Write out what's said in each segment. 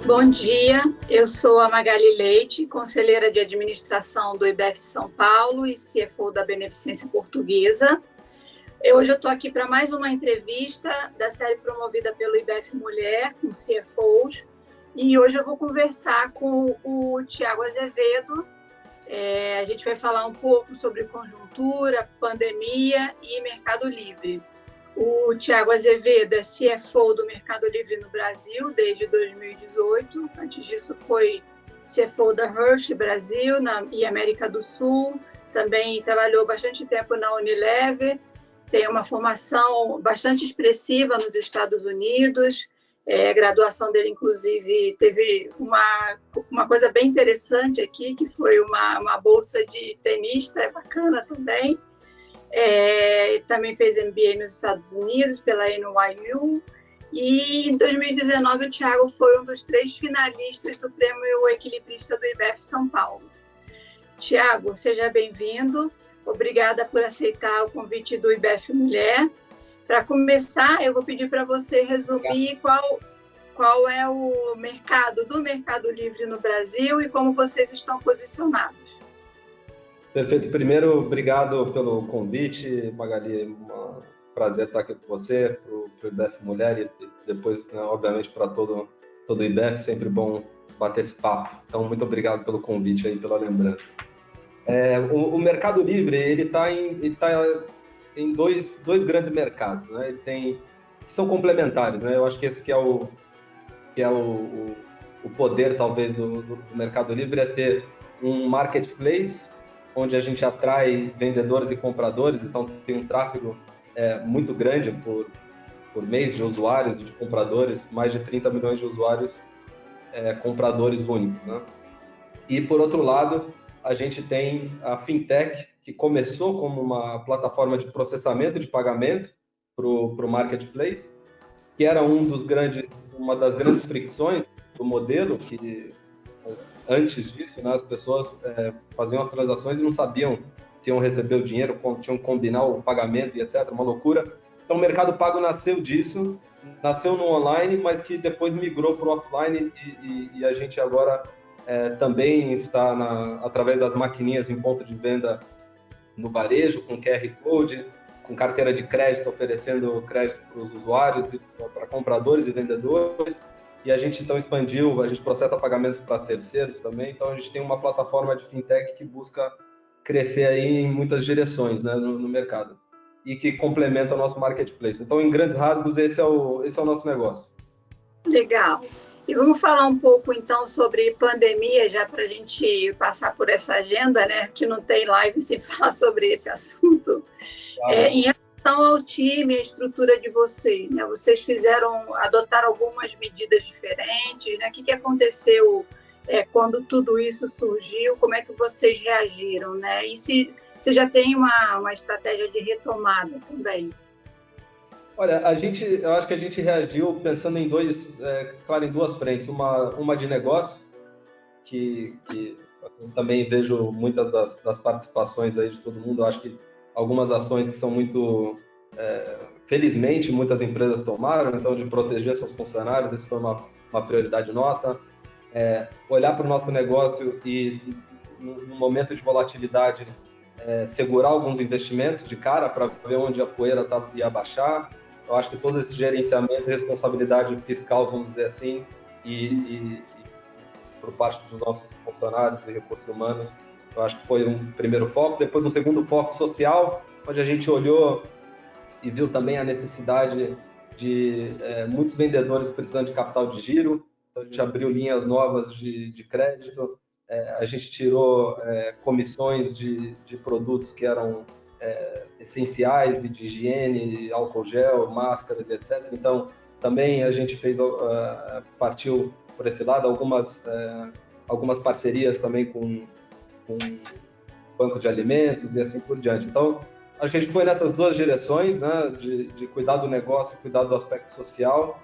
Bom dia, eu sou a Magali Leite, conselheira de administração do IBEF São Paulo e CFO da Beneficência Portuguesa. Hoje eu estou aqui para mais uma entrevista da série promovida pelo IBEF Mulher, com CFOs, e hoje eu vou conversar com o Tiago Azevedo. A gente vai falar um pouco sobre conjuntura, pandemia e Mercado Livre. O Tiago Azevedo é CFO do Mercado Livre no Brasil desde 2018. Antes disso, foi CFO da Hershey Brasil e América do Sul. Também trabalhou bastante tempo na Unilever. Tem uma formação bastante expressiva nos Estados Unidos. A graduação dele, inclusive, teve uma coisa bem interessante aqui, que foi uma bolsa de tenista, bacana também. Também fez MBA nos Estados Unidos pela NYU, e em 2019 o Tiago foi um dos 3 finalistas do Prêmio Equilibrista do IBEF São Paulo. Tiago, seja bem-vindo, obrigada por aceitar o convite do IBEF Mulher. Para começar, eu vou pedir para você resumir qual é o mercado do Mercado Livre no Brasil e como vocês estão posicionados. Perfeito. Primeiro, obrigado pelo convite, Magali. É um prazer estar aqui com você, para o IBEF Mulher e depois, né, obviamente, para todo o IBEF. Sempre bom bater esse papo. Então, muito obrigado pelo convite aí, pela lembrança. O Mercado Livre, ele está em dois grandes mercados, né? Que são complementares, né? Eu acho que esse que é o poder, talvez, do Mercado Livre, é ter um marketplace onde a gente atrai vendedores e compradores, então tem um tráfego muito grande por mês de usuários, de compradores, mais de 30 milhões de usuários compradores únicos, né? E, por outro lado, a gente tem a Fintech, que começou como uma plataforma de processamento de pagamento para o marketplace, que era uma das grandes fricções do modelo, que antes disso, né, as pessoas faziam as transações e não sabiam se iam receber o dinheiro, tinham que combinar o pagamento e etc. Uma loucura. Então, o Mercado Pago nasceu disso, nasceu no online, mas que depois migrou para o offline e a gente agora também está, através das maquininhas em ponto de venda no varejo, com QR Code, com carteira de crédito, oferecendo crédito para os usuários, para compradores e vendedores. E a gente então expandiu, a gente processa pagamentos para terceiros também, então a gente tem uma plataforma de fintech que busca crescer aí em muitas direções, né, no mercado, e que complementa o nosso marketplace. Então, em grandes rasgos, esse é o nosso negócio. Legal. E vamos falar um pouco então sobre pandemia, já para a gente passar por essa agenda, né, que não tem live sem falar sobre esse assunto. Claro. Em relação ao time, a estrutura de vocês, né? Vocês adotaram algumas medidas diferentes, né? O que aconteceu quando tudo isso surgiu? Como é que vocês reagiram, né? E se você já tem uma estratégia de retomada também? Olha, eu acho que a gente reagiu pensando em duas frentes. Uma de negócio, que eu também vejo muitas das participações aí de todo mundo. Eu acho que algumas ações que são muito, felizmente, muitas empresas tomaram, então, de proteger seus funcionários, isso foi uma prioridade nossa. Olhar para o nosso negócio e, no momento de volatilidade, segurar alguns investimentos de cara para ver onde a poeira ia baixar. Eu acho que todo esse gerenciamento e responsabilidade fiscal, vamos dizer assim, e por parte dos nossos funcionários e recursos humanos, eu acho que foi um primeiro foco. Depois, um segundo foco social, onde a gente olhou e viu também a necessidade de muitos vendedores precisando de capital de giro. Então, a gente abriu linhas novas de crédito, a gente tirou comissões de produtos que eram essenciais, de higiene, álcool gel, máscaras, etc. Então, também a gente partiu por esse lado, algumas parcerias também com banco de alimentos e assim por diante. Então, acho que a gente foi nessas duas direções, né, de cuidar do negócio, cuidar do aspecto social,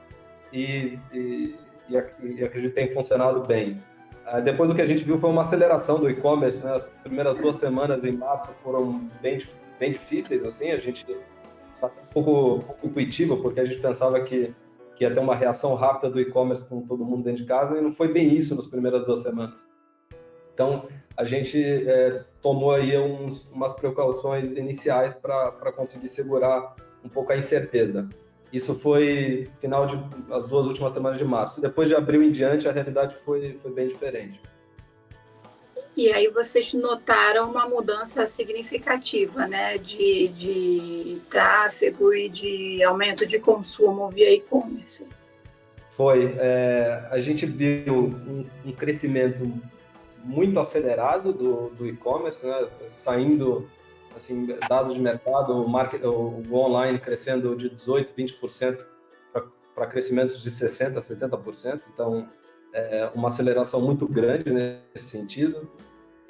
e acredito que tem funcionado bem. Depois, o que a gente viu foi uma aceleração do e-commerce, né? As primeiras 2 semanas em março foram bem difíceis, assim. A gente está um pouco intuitivo, porque a gente pensava que que ia ter uma reação rápida do e-commerce com todo mundo dentro de casa, e não foi bem isso nas primeiras 2 semanas. Então, a gente tomou aí umas precauções iniciais para conseguir segurar um pouco a incerteza. Isso foi final as 2 últimas semanas de março. Depois de abril em diante, a realidade foi bem diferente. E aí vocês notaram uma mudança significativa, né, de tráfego e de aumento de consumo via e-commerce. Foi. A gente viu um crescimento muito acelerado do e-commerce, né, saindo, assim, dados de mercado, o online crescendo de 18%, 20% para crescimentos de 60%, 70%. Então, uma aceleração muito grande nesse sentido.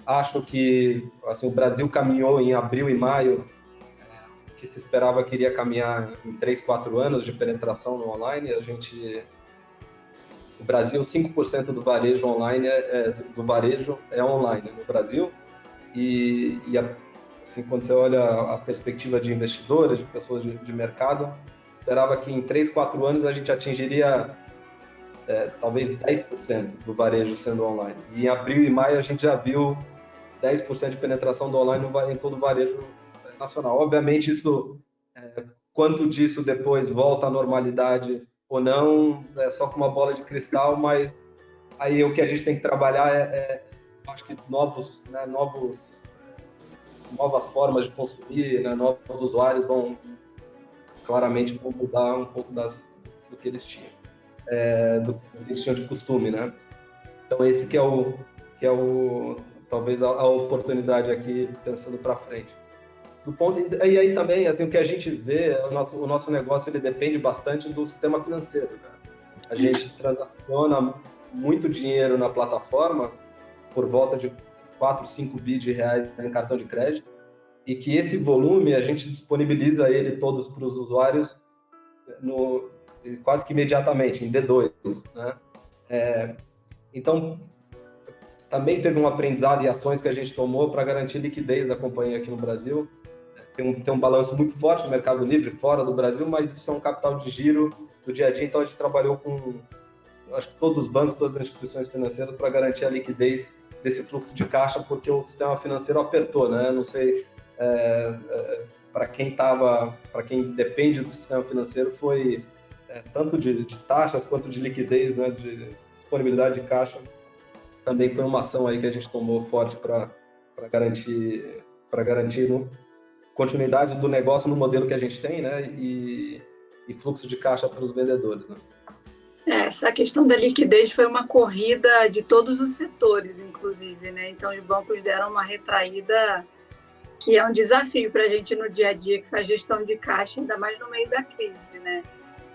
Acho que assim, o Brasil caminhou em abril e maio, que se esperava que iria caminhar em 3, 4 anos de penetração no online. O Brasil, 5% do varejo online é online no Brasil. Assim, quando você olha a perspectiva de investidores, de pessoas de mercado, esperava que em 3, 4 anos a gente atingiria talvez 10% do varejo sendo online. E em abril e maio a gente já viu 10% de penetração do online em todo o varejo nacional. Obviamente, quanto disso depois volta à normalidade ou não, é só com uma bola de cristal, mas aí o que a gente tem que trabalhar acho que novas formas de consumir, né? Novos usuários vão mudar um pouco do que eles tinham. Do que eles tinham de costume, né? Então esse que é talvez a oportunidade aqui pensando para frente. E aí também, assim, o que a gente vê, o nosso negócio ele depende bastante do sistema financeiro, né? A gente transaciona muito dinheiro na plataforma, por volta de 4, 5 bi de reais em cartão de crédito, e que esse volume a gente disponibiliza ele todos para os usuários quase que imediatamente, em D2, né? Então, também teve um aprendizado e ações que a gente tomou para garantir liquidez da companhia aqui no Brasil. Tem um balanço muito forte no Mercado Livre, fora do Brasil, mas isso é um capital de giro do dia a dia, então a gente trabalhou com, acho que todos os bancos, todas as instituições financeiras para garantir a liquidez desse fluxo de caixa, porque o sistema financeiro apertou, né? Não sei, para quem depende do sistema financeiro, foi tanto de taxas quanto de liquidez, né? De disponibilidade de caixa, também foi uma ação aí que a gente tomou forte para garantir continuidade do negócio no modelo que a gente tem, né? E fluxo de caixa para os vendedores, né? Essa questão da liquidez foi uma corrida de todos os setores, inclusive, né? Então, os bancos deram uma retraída que é um desafio para a gente no dia a dia, que faz gestão de caixa, ainda mais no meio da crise, né?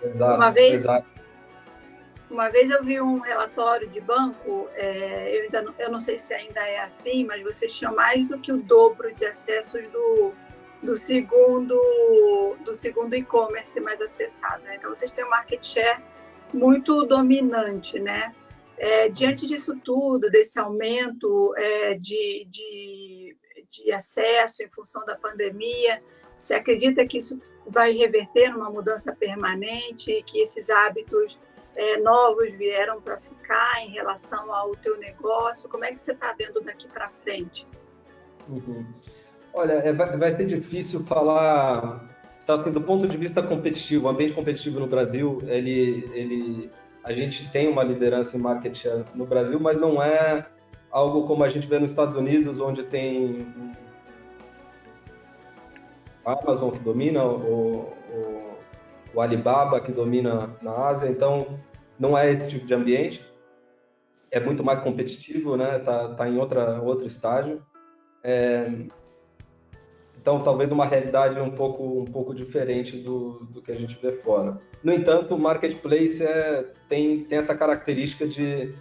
Exato. Uma vez eu vi um relatório de banco, eu não sei se ainda é assim, mas vocês tinham mais do que o dobro de acessos do segundo e-commerce mais acessado, né? Então, vocês têm um market share muito dominante, né? Diante disso tudo, desse aumento de acesso em função da pandemia, você acredita que isso vai reverter numa mudança permanente, que esses hábitos novos vieram para ficar em relação ao teu negócio? Como é que você está vendo daqui para frente? Uhum. Olha, vai ser difícil falar. Então, assim, do ponto de vista competitivo, o ambiente competitivo no Brasil, a gente tem uma liderança em market share no Brasil, mas não é algo como a gente vê nos Estados Unidos, onde tem a Amazon que domina, o Alibaba que domina na Ásia. Então, não é esse tipo de ambiente. É muito mais competitivo, né? Tá em outro estágio. Então, talvez uma realidade um pouco diferente do que a gente vê fora. No entanto, o marketplace tem essa característica de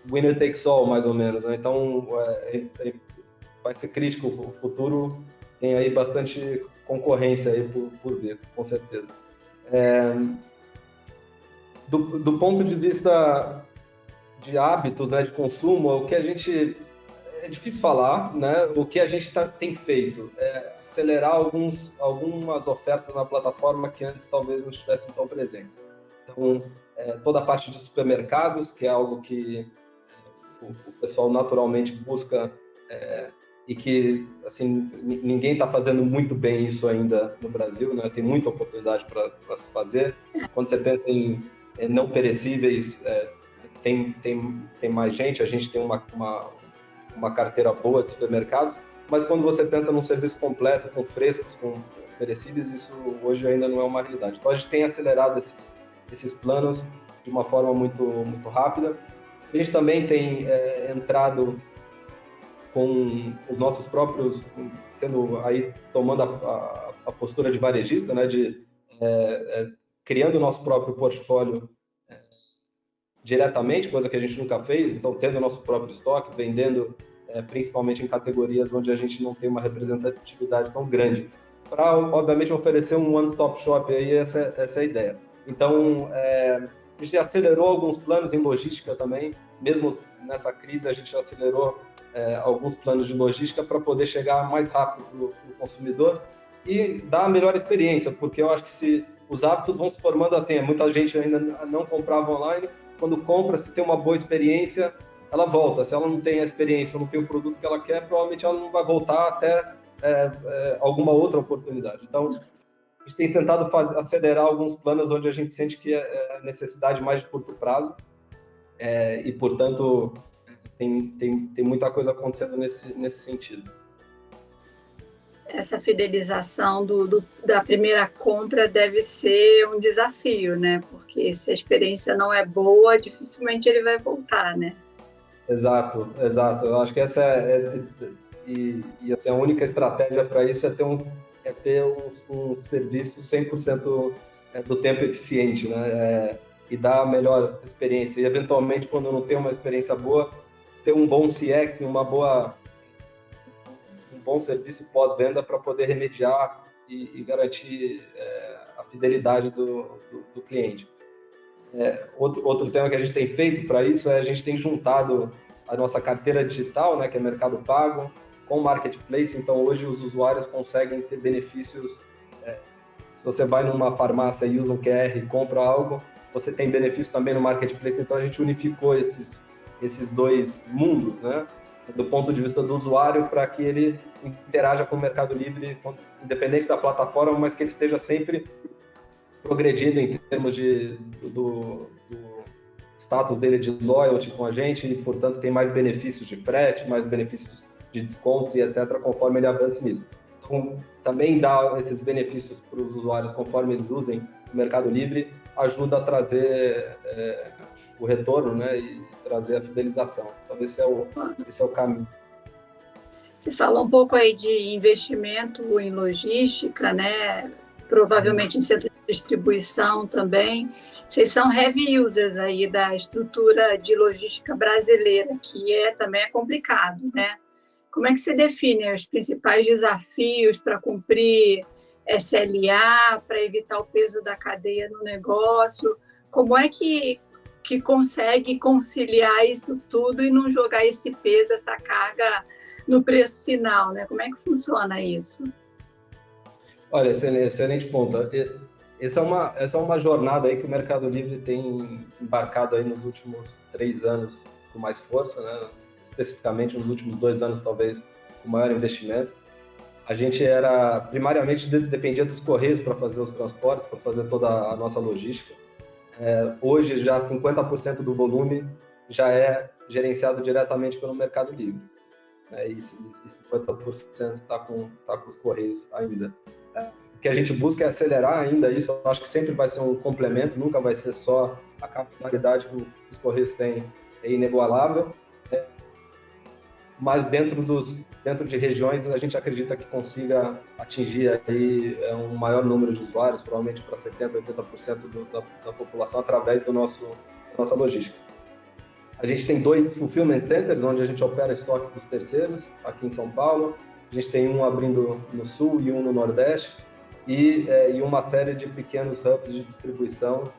winner takes all, mais ou menos, né? Então, vai ser crítico. O futuro tem aí bastante concorrência aí por vir, com certeza. Do ponto de vista de hábitos, né, de consumo, o que a gente... É difícil falar, né? O que a gente tem feito é acelerar algumas ofertas na plataforma que antes talvez não estivessem tão presentes. Então, toda a parte de supermercados, que é algo que o pessoal naturalmente busca e que assim ninguém está fazendo muito bem isso ainda no Brasil, né? Tem muita oportunidade para se fazer. Quando você pensa em não perecíveis, tem mais gente. A gente tem uma carteira boa de supermercados, mas quando você pensa num serviço completo, com frescos, com perecíveis, isso hoje ainda não é uma realidade. Então a gente tem acelerado esses planos de uma forma muito, muito rápida. A gente também tem entrado com os nossos próprios, tomando a postura de varejista, né, criando o nosso próprio portfólio diretamente, coisa que a gente nunca fez, então tendo o nosso próprio estoque, vendendo principalmente em categorias onde a gente não tem uma representatividade tão grande, para, obviamente, oferecer um one-stop shop, aí essa é a ideia. Então, a gente acelerou alguns planos em logística também, mesmo nessa crise a gente acelerou alguns planos de logística para poder chegar mais rápido para o consumidor e dar a melhor experiência, porque eu acho que se os hábitos vão se formando assim, muita gente ainda não comprava online, quando compra, se tem uma boa experiência, ela volta. Se ela não tem a experiência ou não tem o produto que ela quer, provavelmente ela não vai voltar até alguma outra oportunidade. Então, a gente tem tentado acelerar alguns planos onde a gente sente que é necessidade mais de curto prazo e, portanto, tem muita coisa acontecendo nesse sentido. Essa fidelização da primeira compra deve ser um desafio, né? Porque se a experiência não é boa, dificilmente ele vai voltar, né? Exato. Eu acho que essa assim, a única estratégia para isso é ter um serviço 100% do tempo eficiente, né? E dar a melhor experiência. E, eventualmente, quando não tem uma experiência boa, ter um bom CX, um bom serviço pós-venda para poder remediar e garantir a fidelidade do cliente. Outro tema que a gente tem feito para isso a gente tem juntado a nossa carteira digital, né, que é Mercado Pago, com o Marketplace. Então, hoje os usuários conseguem ter benefícios. Se você vai numa farmácia e usa um QR e compra algo, você tem benefício também no Marketplace. Então, a gente unificou esses dois mundos, né, do ponto de vista do usuário, para que ele interaja com o Mercado Livre, independente da plataforma, mas que ele esteja sempre progredindo em termos do status dele de loyalty com a gente e, portanto, tem mais benefícios de frete, mais benefícios de descontos e etc., conforme ele avança nisso. Então, também dar esses benefícios para os usuários conforme eles usem o Mercado Livre ajuda a trazer o retorno, né, e trazer a fidelização. Então, esse é o caminho. Você falou um pouco aí de investimento em logística, né? Provavelmente em centro de distribuição também. Vocês são heavy users aí da estrutura de logística brasileira, que também é complicado, né? Como é que você define os principais desafios para cumprir SLA, para evitar o peso da cadeia no negócio? Como é que consegue conciliar isso tudo e não jogar esse peso, essa carga no preço final, né? Como é que funciona isso? Olha, excelente ponto. Essa é uma jornada aí que o Mercado Livre tem embarcado aí nos últimos 3 anos com mais força, né? Especificamente nos últimos 2 anos, talvez, com maior investimento. A gente primariamente dependia dos Correios para fazer os transportes, para fazer toda a nossa logística. Hoje, já 50% do volume já é gerenciado diretamente pelo Mercado Livre. E 50% está com os Correios ainda. O que a gente busca é acelerar ainda isso. Eu acho que sempre vai ser um complemento, nunca vai ser só a capilaridade que os Correios têm, é inigualável. Mas dentro de regiões, a gente acredita que consiga atingir aí um maior número de usuários, provavelmente para 70%, 80% da população, através da nossa logística. A gente tem 2 fulfillment centers, onde a gente opera estoque para os terceiros, aqui em São Paulo. A gente tem um abrindo no Sul e um no Nordeste, e uma série de pequenos hubs de distribuição,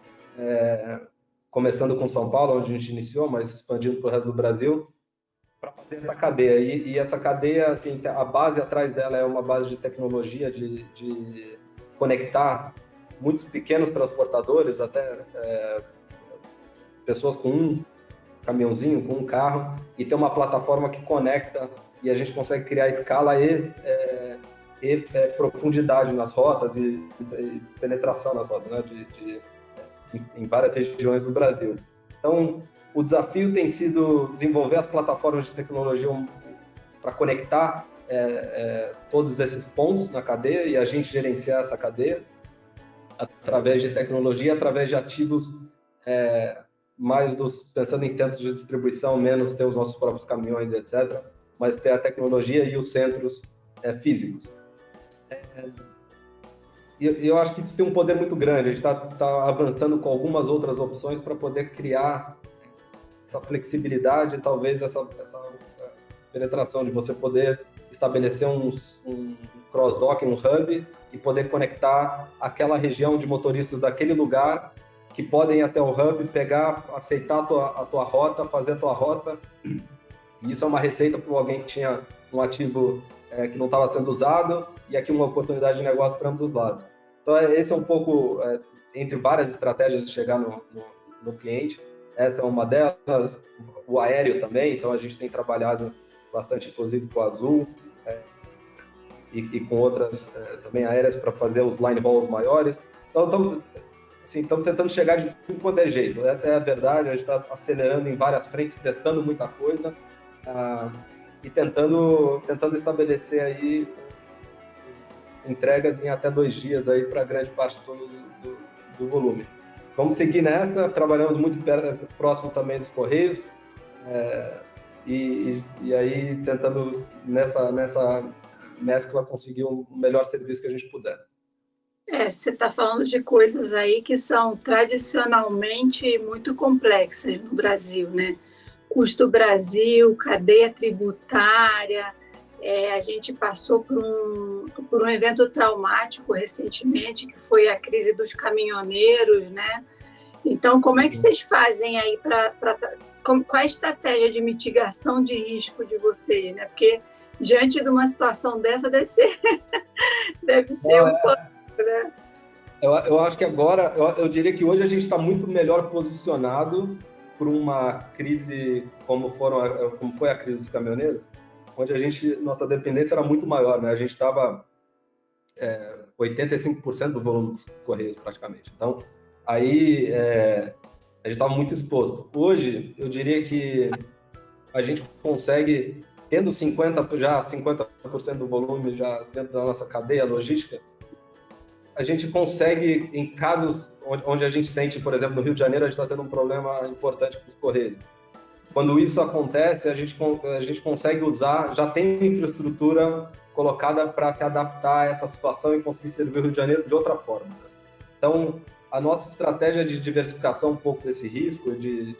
começando com São Paulo, onde a gente iniciou, mas expandindo para o resto do Brasil, para fazer essa cadeia. E essa cadeia, assim, a base atrás dela é uma base de tecnologia, de conectar muitos pequenos transportadores, até pessoas com um caminhãozinho, com um carro, e ter uma plataforma que conecta e a gente consegue criar escala e profundidade nas rotas e penetração nas rotas, né, em várias regiões do Brasil. Então, o desafio tem sido desenvolver as plataformas de tecnologia para conectar todos esses pontos na cadeia e a gente gerenciar essa cadeia através de tecnologia, através de ativos pensando em centros de distribuição, menos ter os nossos próprios caminhões, etc., mas ter a tecnologia e os centros físicos. E eu acho que isso tem um poder muito grande. A gente está avançando com algumas outras opções para poder criar essa flexibilidade, talvez essa penetração de você poder estabelecer um cross-dock, um hub, e poder conectar aquela região de motoristas daquele lugar que podem ir até o hub, pegar, aceitar a tua rota, fazer a tua rota. E isso é uma receita para alguém que tinha um ativo que não estava sendo usado, e aqui uma oportunidade de negócio para ambos os lados. Então, esse é um pouco, entre várias estratégias de chegar no cliente, essa é uma delas. O aéreo também, então a gente tem trabalhado bastante, inclusive, com a Azul, e com outras também aéreas para fazer os line hauls maiores. Então, estamos tentando chegar de tudo quanto é jeito. Essa é a verdade, a gente está acelerando em várias frentes, testando muita coisa, e tentando estabelecer aí entregas em até 2 dias aí para grande parte do volume. Vamos seguir nessa, trabalhamos muito próximo também dos Correios, e aí tentando nessa mescla conseguir o melhor serviço que a gente puder. Você está falando de coisas aí que são tradicionalmente muito complexas no Brasil, né? Custo Brasil, cadeia tributária, a gente passou por um evento traumático recentemente, que foi a crise dos caminhoneiros, né? Então, como é que vocês fazem aí qual é a estratégia de mitigação de risco de vocês, né? Porque diante de uma situação dessa deve ser um pouco, né? Eu acho que agora, eu diria que hoje a gente está muito melhor posicionado por uma crise como foi a crise dos caminhoneiros, onde nossa dependência era muito maior, né? A gente estava 85% do volume dos Correios praticamente. Então, aí a gente estava muito exposto. Hoje, eu diria que a gente consegue, tendo 50% do volume já dentro da nossa cadeia logística, a gente consegue, em casos onde a gente sente, por exemplo, no Rio de Janeiro, a gente está tendo um problema importante com os Correios. Quando isso acontece, a gente consegue usar, já tem infraestrutura colocada para se adaptar a essa situação e conseguir servir o Rio de Janeiro de outra forma. Então, a nossa estratégia de diversificação um pouco desse risco, de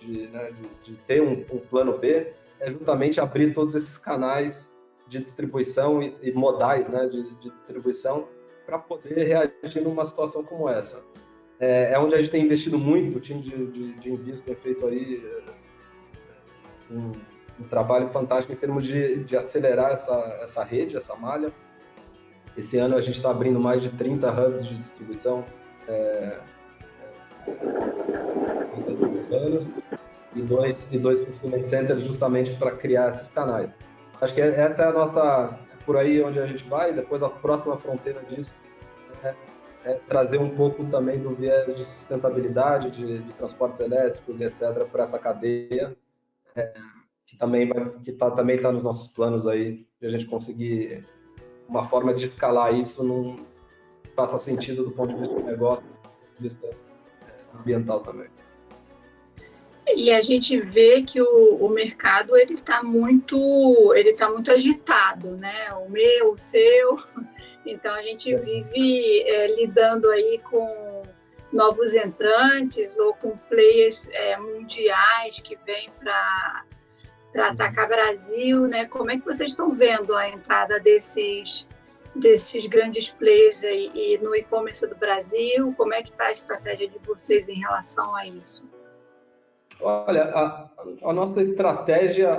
ter um plano B, é justamente abrir todos esses canais de distribuição e modais, né, de distribuição, para poder reagir numa situação como essa. É onde a gente tem investido muito, o time de envios tem feito aí um trabalho fantástico em termos de acelerar essa rede, essa malha. Esse ano a gente está abrindo mais de 30 hubs de distribuição nos últimos anos e dois fulfillment centers justamente para criar esses canais. Acho que essa é a nossa, por aí onde a gente vai. Depois a próxima fronteira disso é trazer um pouco também do viés de sustentabilidade, de transportes elétricos e etc. para essa cadeia, que também está nos nossos planos aí, de a gente conseguir uma forma de escalar isso que faça sentido do ponto de vista do negócio, do ponto de vista ambiental também. E a gente vê que o mercado ele está muito agitado, né? O meu, o seu. Então a gente vive lidando aí com novos entrantes ou com players mundiais que vêm para atacar Brasil, né? Como é que vocês estão vendo a entrada desses grandes players aí no e-commerce do Brasil? Como é que está a estratégia de vocês em relação a isso? Olha, a nossa estratégia,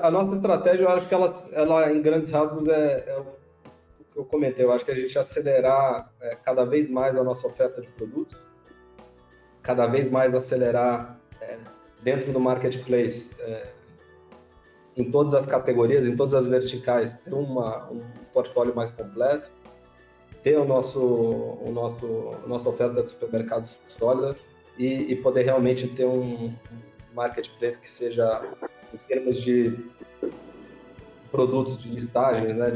eu acho que ela em grandes rasgos é o que eu comentei. Eu acho que a gente acelerar cada vez mais a nossa oferta de produtos. cada vez mais acelerar dentro do marketplace, em todas as categorias, em todas as verticais, ter um portfólio mais completo, ter nossa oferta de supermercados sólida e poder realmente ter um marketplace que seja, em termos de produtos, de listagens, né,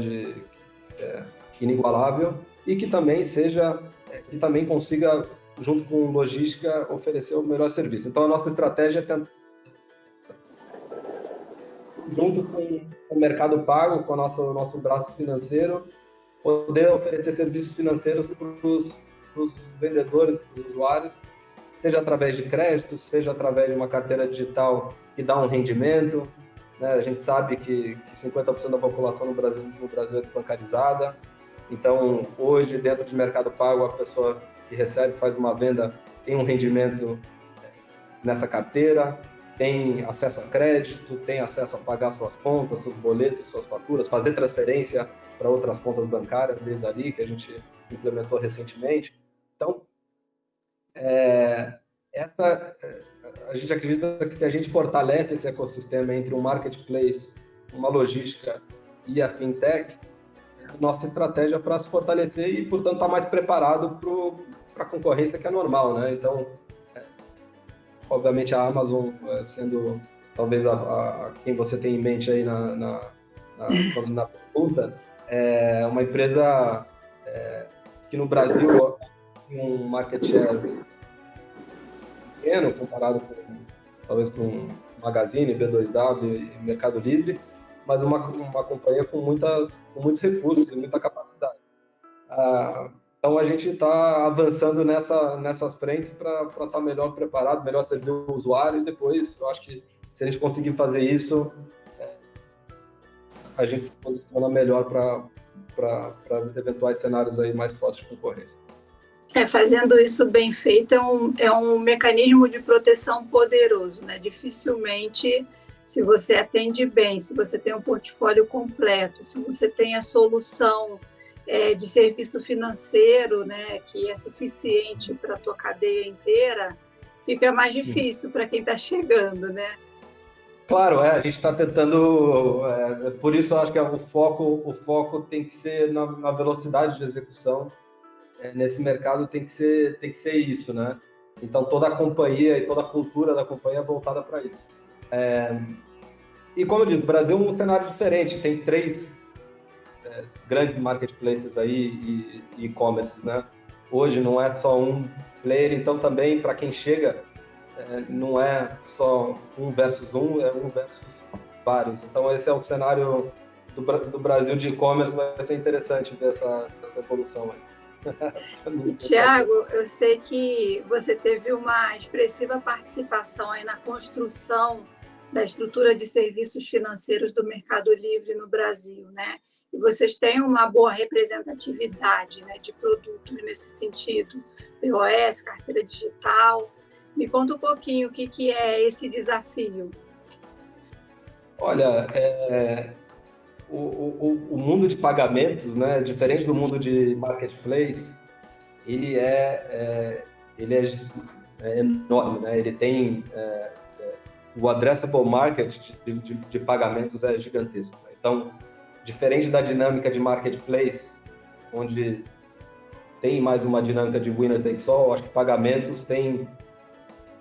inigualável, e que também consiga, junto com logística, oferecer o melhor serviço. Então, a nossa estratégia é tentar, junto com o mercado pago, com o nosso braço financeiro, poder oferecer serviços financeiros para os vendedores, para os usuários, seja através de créditos, seja através de uma carteira digital que dá um rendimento, né? A gente sabe que 50% da população no Brasil é desbancarizada. Então, hoje, dentro de mercado pago, a pessoa que recebe, faz uma venda, tem um rendimento nessa carteira, tem acesso a crédito, tem acesso a pagar suas contas, seus boletos, suas faturas, fazer transferência para outras contas bancárias desde ali, que a gente implementou recentemente. Então, a gente acredita que se a gente fortalece esse ecossistema entre um marketplace, uma logística e a fintech, a nossa estratégia para se fortalecer e, portanto, estar mais preparado para a concorrência que é normal, né? Então, obviamente, a Amazon sendo talvez a quem você tem em mente aí na pergunta, é uma empresa que no Brasil tem um market share pequeno comparado talvez com Magazine, B2W e Mercado Livre, mas uma companhia com muitos recursos e muita capacidade. Então, a gente está avançando nessas frentes para estar melhor preparado, melhor servir o usuário, e depois, eu acho que se a gente conseguir fazer isso, a gente se posiciona melhor para eventuais cenários aí mais fortes de concorrência. Fazendo isso bem feito é um mecanismo de proteção poderoso, né? Dificilmente, se você atende bem, se você tem um portfólio completo, se você tem a solução de serviço financeiro, né, que é suficiente para a tua cadeia inteira, fica mais difícil para quem está chegando, né? Claro, a gente está tentando, por isso eu acho que o foco tem que ser na velocidade de execução. Nesse mercado tem que ser isso, né? Então toda a companhia e toda a cultura da companhia é voltada para isso. E como eu disse, o Brasil é um cenário diferente, tem 3 grandes marketplaces aí e e-commerces, né? Hoje não é só um player, então também para quem chega não é só um versus um, é um versus vários. Então esse é o cenário do Brasil de e-commerce, vai ser interessante ver essa evolução aí. Tiago, eu sei que você teve uma expressiva participação aí na construção da estrutura de serviços financeiros do Mercado Livre no Brasil, né? E vocês têm uma boa representatividade, né, de produtos nesse sentido, POS, carteira digital. Me conta um pouquinho o que é esse desafio. Olha, o mundo de pagamentos, né, diferente do mundo de marketplace, ele é enorme, né? Ele tem o addressable market de pagamentos é gigantesco. Né? Então, diferente da dinâmica de marketplace, onde tem mais uma dinâmica de winner takes all, acho que pagamentos tem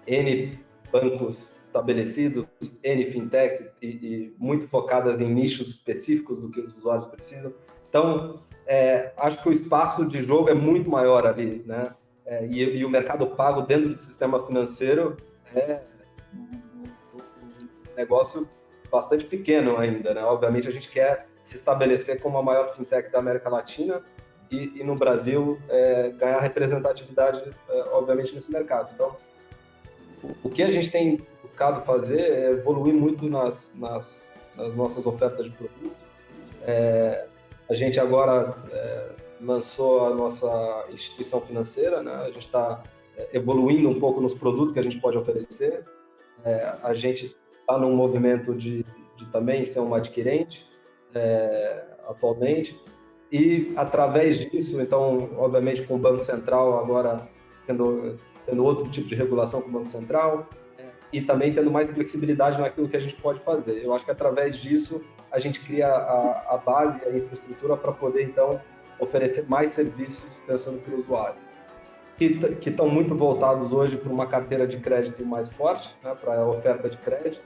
N bancos estabelecidos, N fintechs e muito focadas em nichos específicos do que os usuários precisam. Então, acho que o espaço de jogo é muito maior ali, né? E o mercado pago dentro do sistema financeiro é um negócio bastante pequeno ainda, né? Obviamente, a gente quer se estabelecer como a maior fintech da América Latina e no Brasil ganhar representatividade, obviamente, nesse mercado. Então, o que a gente tem buscado fazer é evoluir muito nas nossas ofertas de produtos. A gente agora lançou a nossa instituição financeira, né? A gente está evoluindo um pouco nos produtos que a gente pode oferecer. A gente está num movimento de também ser um adquirente atualmente, e através disso, então, obviamente, com o Banco Central agora tendo tendo outro tipo de regulação com o Banco Central, e também tendo mais flexibilidade naquilo que a gente pode fazer. Eu acho que através disso a gente cria a base e a infraestrutura para poder, então, oferecer mais serviços pensando para o usuário, que estão muito voltados hoje para uma carteira de crédito mais forte, né, para a oferta de crédito,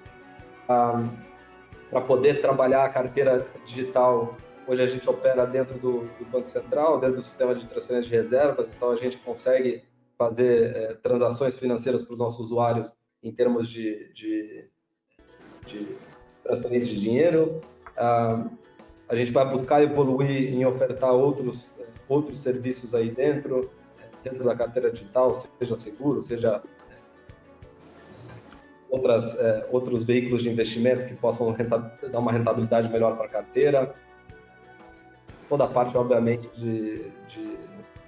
para poder trabalhar a carteira digital. Hoje a gente opera dentro do Banco Central, dentro do sistema de transferência de reservas, então a gente consegue fazer transações financeiras para os nossos usuários em termos de transferência de dinheiro. A gente vai buscar evoluir em ofertar outros serviços aí dentro da carteira digital, seja seguro, seja outros veículos de investimento que possam dar uma rentabilidade melhor para a carteira. Toda a parte, obviamente, de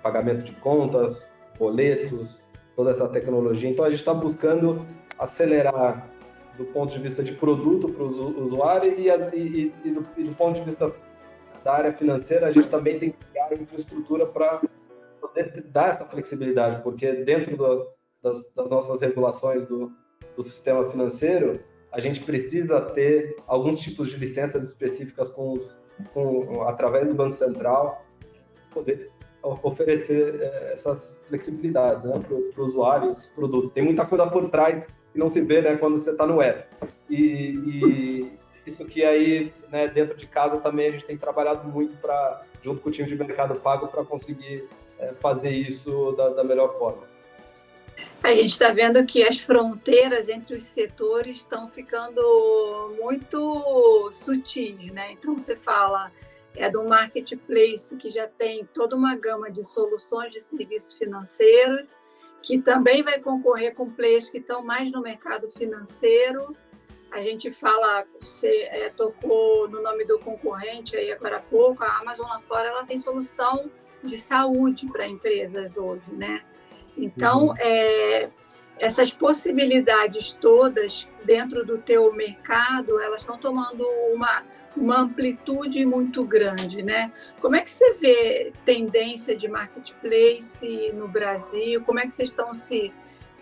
pagamento de contas, boletos, toda essa tecnologia. Então, a gente está buscando acelerar do ponto de vista de produto para o usuário e do ponto de vista da área financeira, a gente também tem que criar infraestrutura para poder dar essa flexibilidade, porque dentro das nossas regulações do sistema financeiro, a gente precisa ter alguns tipos de licenças específicas através do Banco Central, poder oferecer essas flexibilidades, né, para o usuário, esses produtos. Tem muita coisa por trás que não se vê, né, quando você está no web. E isso que aí, né, dentro de casa também a gente tem trabalhado muito junto com o time de mercado pago para conseguir fazer isso da melhor forma. A gente está vendo que as fronteiras entre os setores estão ficando muito sutis, né? Então, você fala do marketplace, que já tem toda uma gama de soluções de serviços financeiros, que também vai concorrer com players que estão mais no mercado financeiro. A gente fala, você tocou no nome do concorrente aí agora há pouco, a Amazon lá fora ela tem solução de saúde para empresas hoje, né? Então, essas possibilidades todas dentro do teu mercado, elas estão tomando uma amplitude muito grande, né? Como é que você vê tendência de marketplace no Brasil? Como é que vocês estão se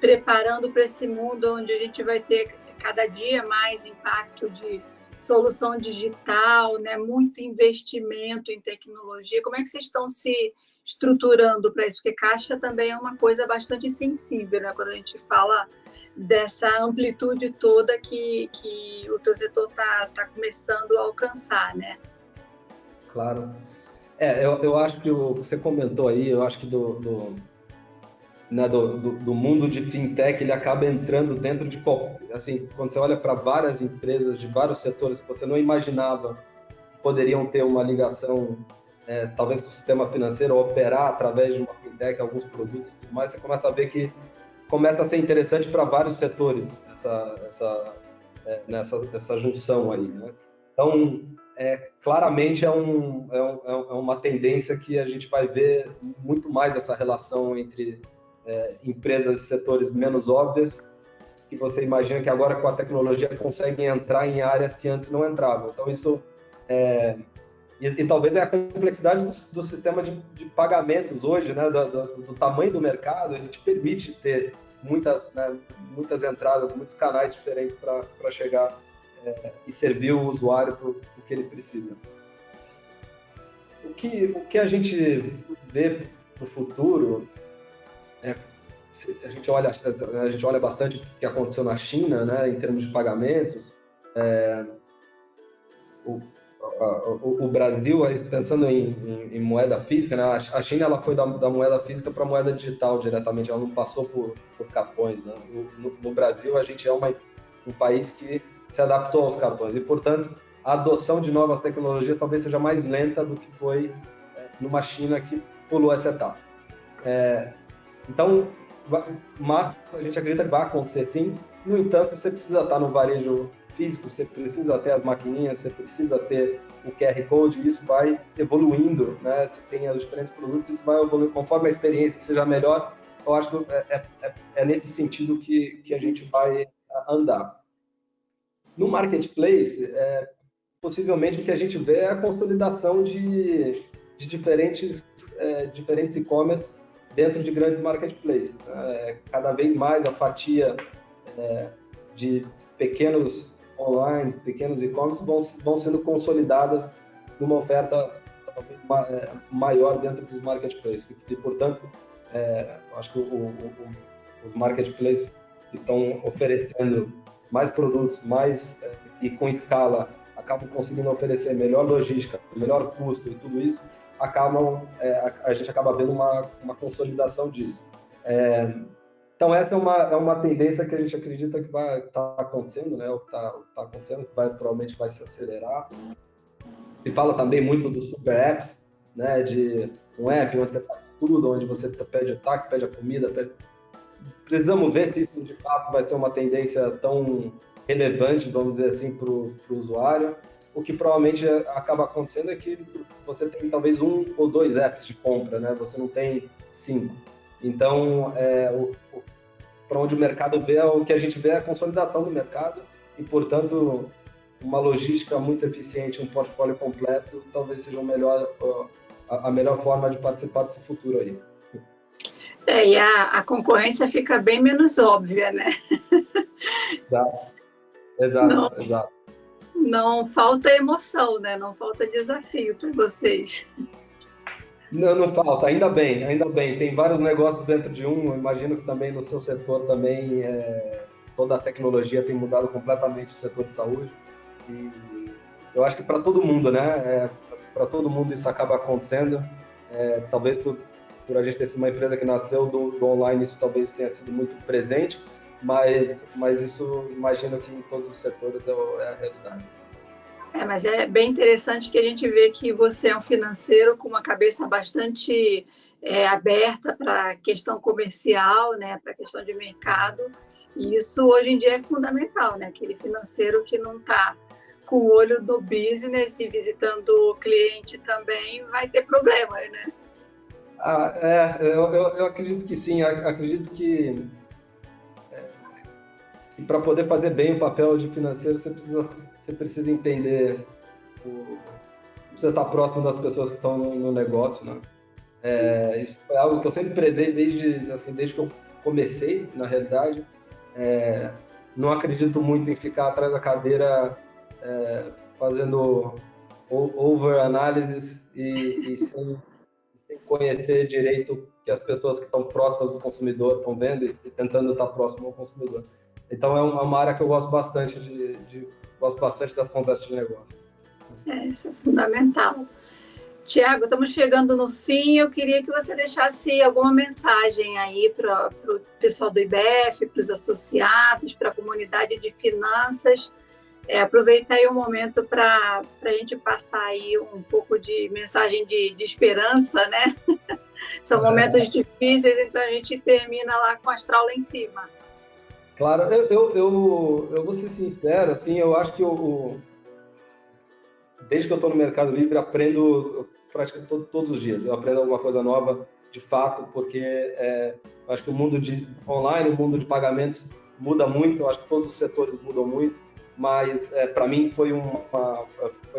preparando para esse mundo onde a gente vai ter cada dia mais impacto de solução digital, né? Muito investimento em tecnologia? Como é que vocês estão se estruturando para isso? Porque caixa também é uma coisa bastante sensível, né? Quando a gente fala dessa amplitude toda que o teu setor está começando a alcançar, né? Claro. Eu acho que o que você comentou aí, eu acho que do mundo de fintech, ele acaba entrando dentro de assim, quando você olha para várias empresas de vários setores que você não imaginava que poderiam ter uma ligação talvez com o sistema financeiro, operar através de uma fintech, alguns produtos e tudo mais, você começa a ver que começa a ser interessante para vários setores essa junção aí, né? Então, claramente é uma tendência que a gente vai ver muito mais essa relação entre empresas e setores menos óbvias, que você imagina que agora com a tecnologia conseguem entrar em áreas que antes não entravam. Então, isso e talvez a complexidade do sistema de pagamentos hoje, né, do tamanho do mercado, ele te permite ter muitas entradas, muitos canais diferentes para chegar e servir o usuário para o que ele precisa. O que a gente vê no futuro, se a gente olha bastante o que aconteceu na China, né, em termos de pagamentos, o Brasil, pensando em moeda física, né? A China ela foi da moeda física para a moeda digital diretamente, ela não passou por cartões, né? No Brasil, a gente é um país que se adaptou aos cartões e, portanto, a adoção de novas tecnologias talvez seja mais lenta do que foi numa China que pulou essa etapa. Então, mas a gente acredita que vai acontecer sim. No entanto, você precisa estar no varejo físico, você precisa ter as maquininhas, você precisa ter o QR Code, e isso vai evoluindo, né? Você tem os diferentes produtos, isso vai evoluindo conforme a experiência seja melhor. Eu acho que é nesse sentido que a gente vai andar. No marketplace, possivelmente o que a gente vê é a consolidação de diferentes e-commerce dentro de grandes marketplaces. Cada vez mais a fatia de pequenos online, pequenos e-commerce vão sendo consolidadas numa oferta talvez maior dentro dos marketplaces. E, portanto, acho que os marketplaces que estão oferecendo mais produtos, e com escala, acabam conseguindo oferecer melhor logística, melhor custo e tudo isso, a gente acaba vendo uma consolidação disso. Então, essa é uma tendência que a gente acredita que vai estar acontecendo, né? O que está acontecendo, que provavelmente vai se acelerar. Se fala também muito dos super apps, né? De um app onde você faz tudo, onde você pede o táxi, pede a comida. Precisamos ver se isso, de fato, vai ser uma tendência tão relevante, vamos dizer assim, para o usuário. O que provavelmente acaba acontecendo é que você tem talvez 1 ou 2 apps de compra, né? Você não tem 5. Então, para onde o mercado vê, o que a gente vê é a consolidação do mercado e, portanto, uma logística muito eficiente, um portfólio completo, talvez seja a melhor forma de participar desse futuro aí. E a concorrência fica bem menos óbvia, né? Exato. Não falta emoção, né? Não falta desafio para vocês. Não falta, ainda bem. Tem vários negócios dentro de um, eu imagino que também no seu setor também toda a tecnologia tem mudado completamente o setor de saúde. E eu acho que para todo mundo, né? Para todo mundo isso acaba acontecendo. Talvez por a gente ter sido uma empresa que nasceu do online, isso talvez tenha sido muito presente, mas isso imagino que em todos os setores é a realidade. Mas é bem interessante que a gente vê que você é um financeiro com uma cabeça bastante aberta para a questão comercial, né, para a questão de mercado, e isso hoje em dia é fundamental, né? Aquele financeiro que não está com o olho no business e visitando o cliente também vai ter problemas, né? Eu acredito que sim, acredito que para poder fazer bem o papel de financeiro, você precisa entender, precisa estar próximo das pessoas que estão no negócio, né? Isso é algo que eu sempre prezei desde que eu comecei, na realidade. Não acredito muito em ficar atrás da cadeira fazendo over-análises e sem conhecer direito que as pessoas que estão próximas do consumidor estão vendo e tentando estar próximo ao consumidor. Então, é uma área que eu gosto bastante gosto bastante das conversas de negócio. Isso é fundamental. Tiago, estamos chegando no fim. Eu queria que você deixasse alguma mensagem aí para o pessoal do IBF, para os associados, para a comunidade de finanças. Aproveitar aí um momento para a gente passar aí um pouco de mensagem de esperança, né? São momentos difíceis, então a gente termina lá com a astral lá em cima. Claro, eu vou ser sincero, assim, eu acho que desde que eu estou no Mercado Livre, aprendo praticamente todos os dias. Eu aprendo alguma coisa nova, de fato, porque eu acho que o mundo de online, o mundo de pagamentos muda muito, eu acho que todos os setores mudam muito, mas para mim foi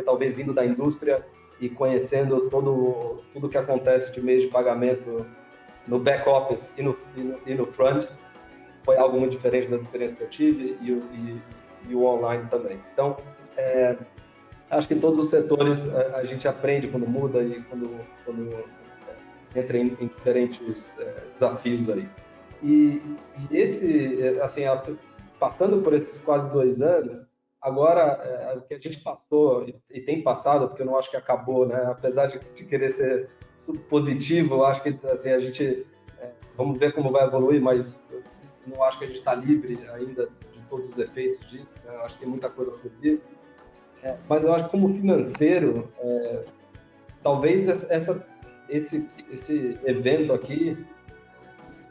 talvez vindo da indústria e conhecendo tudo que acontece de meio de pagamento no back office e no front, foi algo muito diferente das experiências que eu tive e o online também. Então, acho que em todos os setores a gente aprende quando muda e quando entra em diferentes desafios aí. E assim, passando por esses quase 2 anos, agora o que a gente passou e tem passado, porque eu não acho que acabou, né? Apesar de querer ser positivo, eu acho que assim, a gente vamos ver como vai evoluir, mas eu não acho que a gente está livre ainda de todos os efeitos disso, né? Eu acho que tem muita coisa por vir. Mas eu acho que como financeiro, talvez esse evento aqui,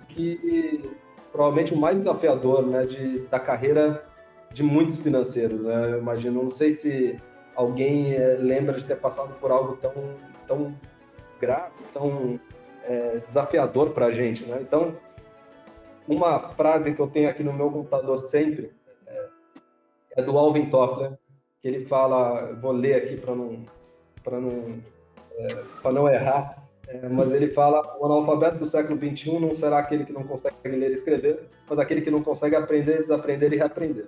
que provavelmente o mais desafiador, né, da carreira de muitos financeiros, né? Eu imagino, não sei se alguém lembra de ter passado por algo tão grave, tão desafiador para a gente, né? Então, uma frase que eu tenho aqui no meu computador sempre é do Alvin Toffler, que ele fala, vou ler aqui para não errar, Mas ele fala: o analfabeto do século XXI não será aquele que não consegue ler e escrever, mas aquele que não consegue aprender, desaprender e reaprender.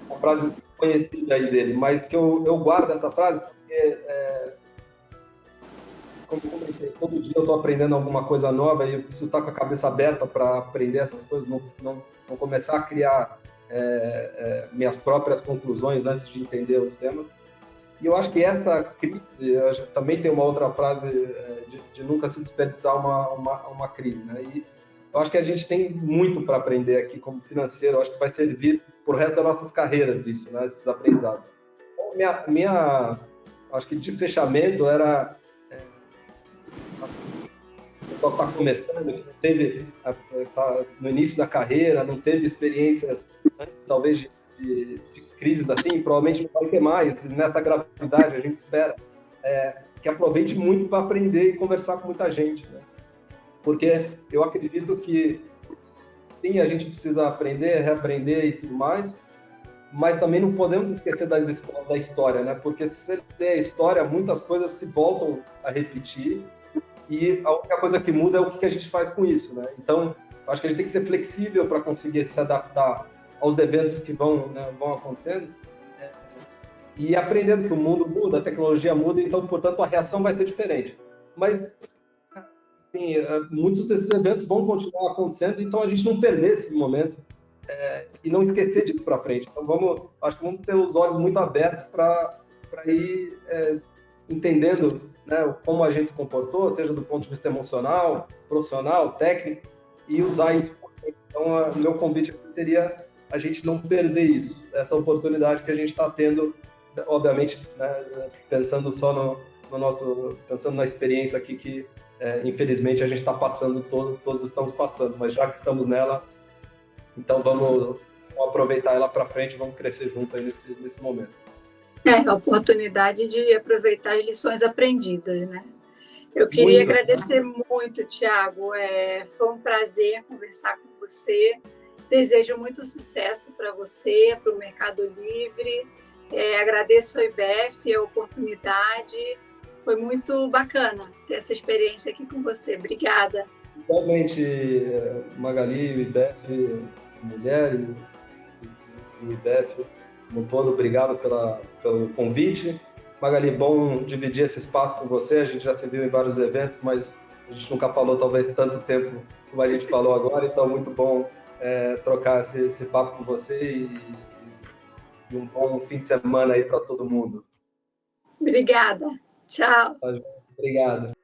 Uma frase conhecida aí dele, mas que eu guardo essa frase porque, como eu comentei, todo dia eu estou aprendendo alguma coisa nova e eu preciso estar com a cabeça aberta para aprender essas coisas, não começar a criar minhas próprias conclusões antes de entender os temas. E eu acho que essa crise, também tem uma outra frase de nunca se desperdiçar uma crise, né? E eu acho que a gente tem muito para aprender aqui como financeiro, eu acho que vai servir para o resto das nossas carreiras isso, né? Esses aprendizados. Então, acho que de fechamento era o pessoal está começando, tá no início da carreira, não teve experiências, talvez de crises assim, provavelmente não vai ter mais, nessa gravidade a gente espera, que aproveite muito para aprender e conversar com muita gente, né? Porque eu acredito que sim, a gente precisa aprender, reaprender e tudo mais, mas também não podemos esquecer da história, né? Porque se você ler a história, muitas coisas se voltam a repetir e a única coisa que muda é o que a gente faz com isso, né? Então, acho que a gente tem que ser flexível para conseguir se adaptar aos eventos que vão acontecendo e aprendendo que o mundo muda, a tecnologia muda, então, portanto, a reação vai ser diferente. Mas, enfim, muitos desses eventos vão continuar acontecendo, então a gente não perder esse momento e não esquecer disso para frente. Então, acho que vamos ter os olhos muito abertos para ir entendendo, né, como a gente se comportou, seja do ponto de vista emocional, profissional, técnico, e usar isso. Então, meu convite seria a gente não perder isso, essa oportunidade que a gente está tendo, obviamente, né, pensando só pensando na experiência aqui que, infelizmente, a gente está passando, todos estamos passando, mas já que estamos nela, então vamos aproveitar ela para frente, vamos crescer junto aí nesse momento. A oportunidade de aproveitar as lições aprendidas, né? Eu queria agradecer muito, Thiago. Foi um prazer conversar com você. Desejo muito sucesso para você, para o Mercado Livre. Agradeço ao IBEF a oportunidade. Foi muito bacana ter essa experiência aqui com você. Obrigada. Igualmente, Magali, o IBEF, mulher e o IBEF, como todo, obrigado pelo convite. Magali, bom dividir esse espaço com você. A gente já se viu em vários eventos, mas a gente nunca falou talvez tanto tempo como a gente falou agora, então muito bom trocar esse papo com você e um bom fim de semana aí para todo mundo. Obrigada. Tchau. Obrigado.